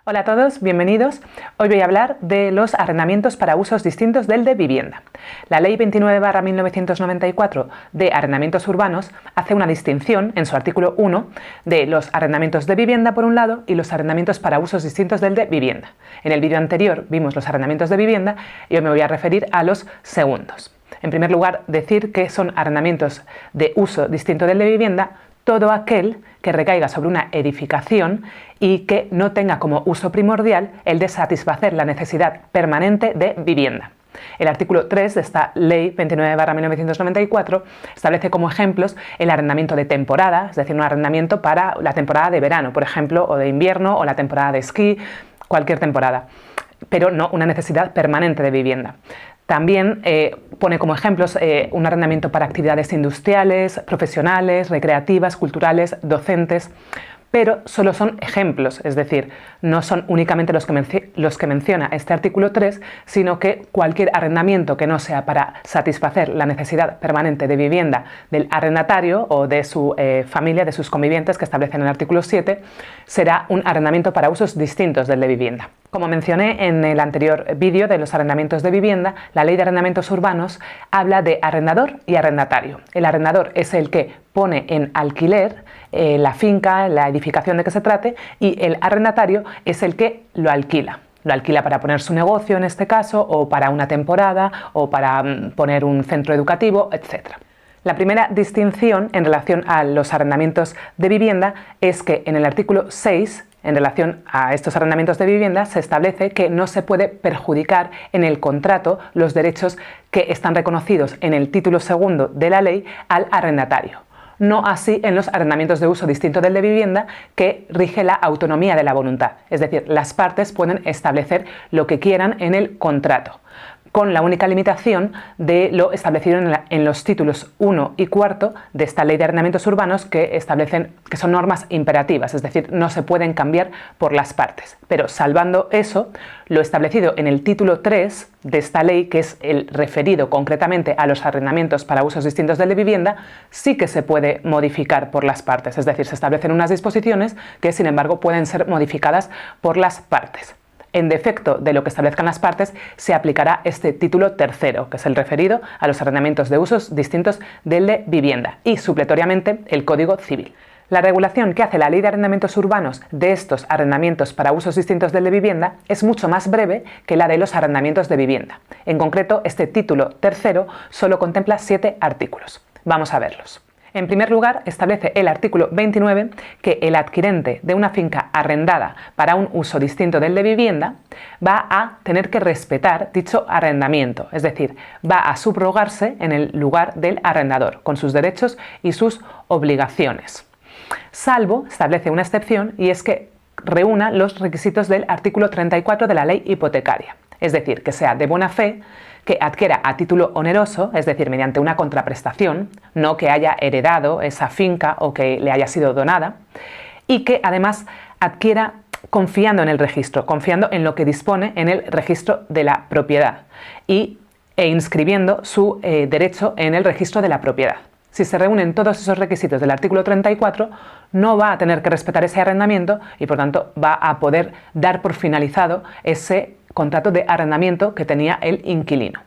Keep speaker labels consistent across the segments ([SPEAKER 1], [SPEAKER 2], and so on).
[SPEAKER 1] Hola a todos, bienvenidos. Hoy voy a hablar de los arrendamientos para usos distintos del de vivienda. La Ley 29/1994 de arrendamientos urbanos hace una distinción en su artículo 1 de los arrendamientos de vivienda por un lado y los arrendamientos para usos distintos del de vivienda. En el vídeo anterior vimos los arrendamientos de vivienda y hoy me voy a referir a los segundos. En primer lugar, decir que son arrendamientos de uso distinto del de vivienda todo aquel que recaiga sobre una edificación y que no tenga como uso primordial el de satisfacer la necesidad permanente de vivienda. El artículo 3 de esta Ley 29/1994 establece como ejemplos el arrendamiento de temporada, es decir, un arrendamiento para la temporada de verano, por ejemplo, o de invierno, o la temporada de esquí, cualquier temporada, pero no una necesidad permanente de vivienda. También pone como ejemplos un arrendamiento para actividades industriales, profesionales, recreativas, culturales, docentes, pero solo son ejemplos, es decir, no son únicamente los que menciona este artículo 3, sino que cualquier arrendamiento que no sea para satisfacer la necesidad permanente de vivienda del arrendatario o de su familia, de sus convivientes que establece en el artículo 7, será un arrendamiento para usos distintos del de vivienda. Como mencioné en el anterior vídeo de los arrendamientos de vivienda, la Ley de Arrendamientos Urbanos habla de arrendador y arrendatario. El arrendador es el que pone en alquiler la finca, la edificación de que se trate, y el arrendatario es el que lo alquila. Lo alquila para poner su negocio en este caso, o para una temporada, o para poner un centro educativo, etc. La primera distinción en relación a los arrendamientos de vivienda es que en el artículo 6, en relación a estos arrendamientos de vivienda, se establece que no se puede perjudicar en el contrato los derechos que están reconocidos en el título segundo de la ley al arrendatario. No así en los arrendamientos de uso distinto del de vivienda, que rige la autonomía de la voluntad. Es decir, las partes pueden establecer lo que quieran en el contrato, con la única limitación de lo establecido en los títulos 1 y 4 de esta Ley de Arrendamientos Urbanos, que establecen que son normas imperativas, es decir, no se pueden cambiar por las partes. Pero salvando eso, lo establecido en el título 3 de esta ley, que es el referido concretamente a los arrendamientos para usos distintos del de vivienda, sí que se puede modificar por las partes, es decir, se establecen unas disposiciones que sin embargo pueden ser modificadas por las partes. En defecto de lo que establezcan las partes, se aplicará este título tercero, que es el referido a los arrendamientos de usos distintos del de vivienda, y supletoriamente el Código Civil. La regulación que hace la Ley de Arrendamientos Urbanos de estos arrendamientos para usos distintos del de vivienda es mucho más breve que la de los arrendamientos de vivienda. En concreto, este título tercero solo contempla 7 artículos. Vamos a verlos. En primer lugar, establece el artículo 29 que el adquirente de una finca arrendada para un uso distinto del de vivienda va a tener que respetar dicho arrendamiento, es decir, va a subrogarse en el lugar del arrendador, con sus derechos y sus obligaciones. Salvo, establece una excepción, y es que reúna los requisitos del artículo 34 de la ley hipotecaria, es decir, que sea de buena fe, que adquiera a título oneroso, es decir, mediante una contraprestación, no que haya heredado esa finca o que le haya sido donada, y que además adquiera confiando en el registro, confiando en lo que dispone en el registro de la propiedad e inscribiendo su derecho en el registro de la propiedad. Si se reúnen todos esos requisitos del artículo 34, no va a tener que respetar ese arrendamiento y por tanto va a poder dar por finalizado ese contrato de arrendamiento que tenía el inquilino.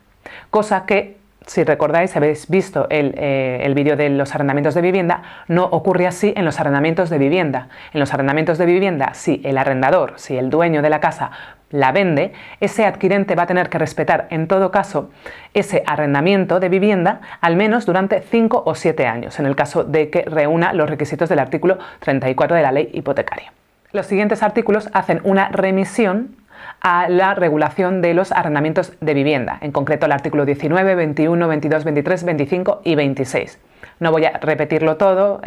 [SPEAKER 1] Cosa que, si recordáis, si habéis visto el vídeo de los arrendamientos de vivienda, no ocurre así en los arrendamientos de vivienda. En los arrendamientos de vivienda, si el arrendador, si el dueño de la casa la vende, ese adquirente va a tener que respetar en todo caso ese arrendamiento de vivienda al menos durante 5 o 7 años, en el caso de que reúna los requisitos del artículo 34 de la ley hipotecaria. Los siguientes artículos hacen una remisión a la regulación de los arrendamientos de vivienda, en concreto el artículo 19, 21, 22, 23, 25 y 26. No voy a repetirlo todo,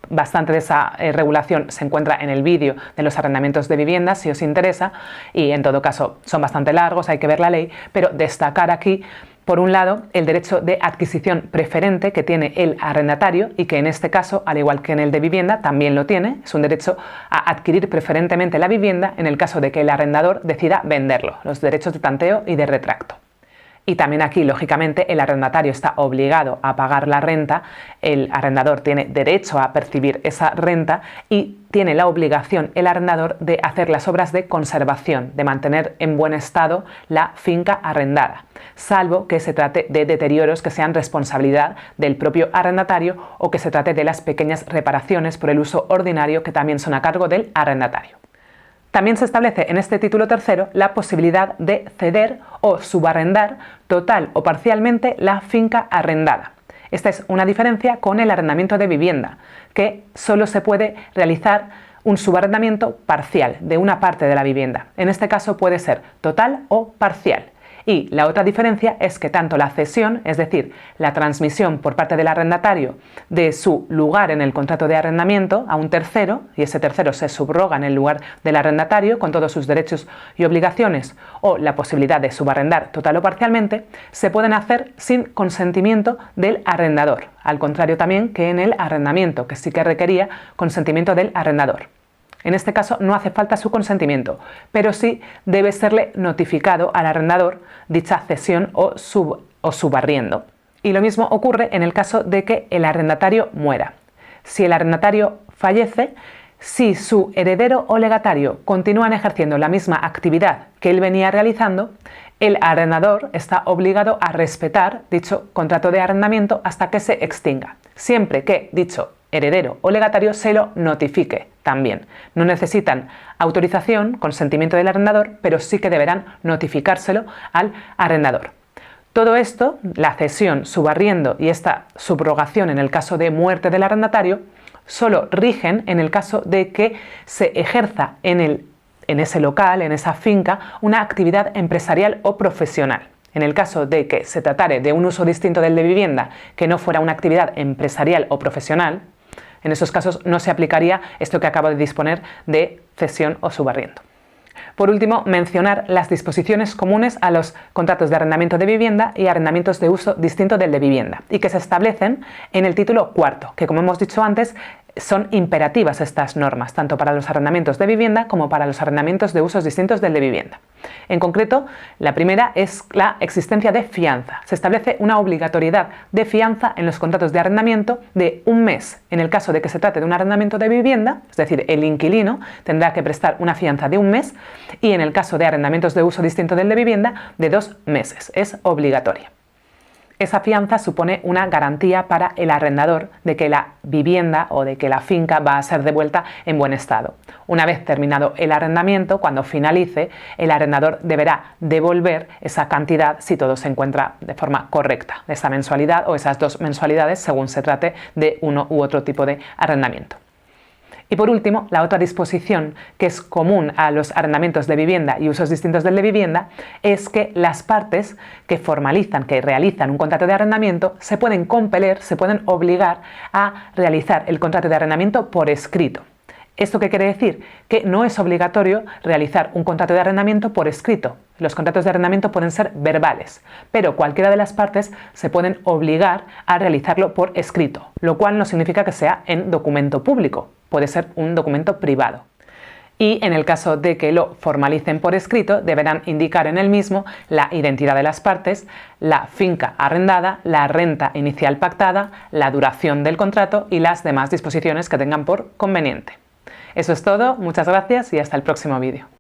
[SPEAKER 1] bastante de esa regulación se encuentra en el vídeo de los arrendamientos de vivienda, si os interesa, y en todo caso son bastante largos, hay que ver la ley, pero destacar aquí, por un lado, el derecho de adquisición preferente que tiene el arrendatario y que en este caso, al igual que en el de vivienda, también lo tiene. Es un derecho a adquirir preferentemente la vivienda en el caso de que el arrendador decida venderlo, los derechos de tanteo y de retracto. Y también aquí, lógicamente, el arrendatario está obligado a pagar la renta, el arrendador tiene derecho a percibir esa renta y tiene la obligación el arrendador de hacer las obras de conservación, de mantener en buen estado la finca arrendada, salvo que se trate de deterioros que sean responsabilidad del propio arrendatario o que se trate de las pequeñas reparaciones por el uso ordinario que también son a cargo del arrendatario. También se establece en este título tercero la posibilidad de ceder o subarrendar total o parcialmente la finca arrendada. Esta es una diferencia con el arrendamiento de vivienda, que solo se puede realizar un subarrendamiento parcial de una parte de la vivienda. En este caso puede ser total o parcial. Y la otra diferencia es que tanto la cesión, es decir, la transmisión por parte del arrendatario de su lugar en el contrato de arrendamiento a un tercero, y ese tercero se subroga en el lugar del arrendatario con todos sus derechos y obligaciones, o la posibilidad de subarrendar total o parcialmente, se pueden hacer sin consentimiento del arrendador, al contrario también que en el arrendamiento, que sí que requería consentimiento del arrendador. En este caso no hace falta su consentimiento, pero sí debe serle notificado al arrendador dicha cesión o subarriendo. Y lo mismo ocurre en el caso de que el arrendatario muera. Si el arrendatario fallece, si su heredero o legatario continúan ejerciendo la misma actividad que él venía realizando, el arrendador está obligado a respetar dicho contrato de arrendamiento hasta que se extinga, siempre que dicho heredero o legatario se lo notifique también. No necesitan autorización, consentimiento del arrendador, pero sí que deberán notificárselo al arrendador. Todo esto, la cesión, subarriendo y esta subrogación en el caso de muerte del arrendatario, solo rigen en el caso de que se ejerza en ese local, en esa finca, una actividad empresarial o profesional. En el caso de que se tratare de un uso distinto del de vivienda, que no fuera una actividad empresarial o profesional, en esos casos no se aplicaría esto que acabo de disponer de cesión o subarriendo. Por último, mencionar las disposiciones comunes a los contratos de arrendamiento de vivienda y arrendamientos de uso distinto del de vivienda, y que se establecen en el título cuarto, que como hemos dicho antes, son imperativas estas normas, tanto para los arrendamientos de vivienda como para los arrendamientos de usos distintos del de vivienda. En concreto, la primera es la existencia de fianza. Se establece una obligatoriedad de fianza en los contratos de arrendamiento de un mes en el caso de que se trate de un arrendamiento de vivienda, es decir, el inquilino tendrá que prestar una fianza de un mes, y en el caso de arrendamientos de uso distinto del de vivienda, de 2 meses. Es obligatoria. Esa fianza supone una garantía para el arrendador de que la vivienda o de que la finca va a ser devuelta en buen estado. Una vez terminado el arrendamiento, cuando finalice, el arrendador deberá devolver esa cantidad si todo se encuentra de forma correcta, de esa mensualidad o esas 2 mensualidades según se trate de uno u otro tipo de arrendamiento. Y por último, la otra disposición que es común a los arrendamientos de vivienda y usos distintos del de vivienda es que las partes que formalizan, que realizan un contrato de arrendamiento, se pueden compeler, se pueden obligar a realizar el contrato de arrendamiento por escrito. ¿Esto qué quiere decir? Que no es obligatorio realizar un contrato de arrendamiento por escrito. Los contratos de arrendamiento pueden ser verbales, pero cualquiera de las partes se pueden obligar a realizarlo por escrito, lo cual no significa que sea en documento público, puede ser un documento privado. Y en el caso de que lo formalicen por escrito, deberán indicar en el mismo la identidad de las partes, la finca arrendada, la renta inicial pactada, la duración del contrato y las demás disposiciones que tengan por conveniente. Eso es todo, muchas gracias y hasta el próximo vídeo.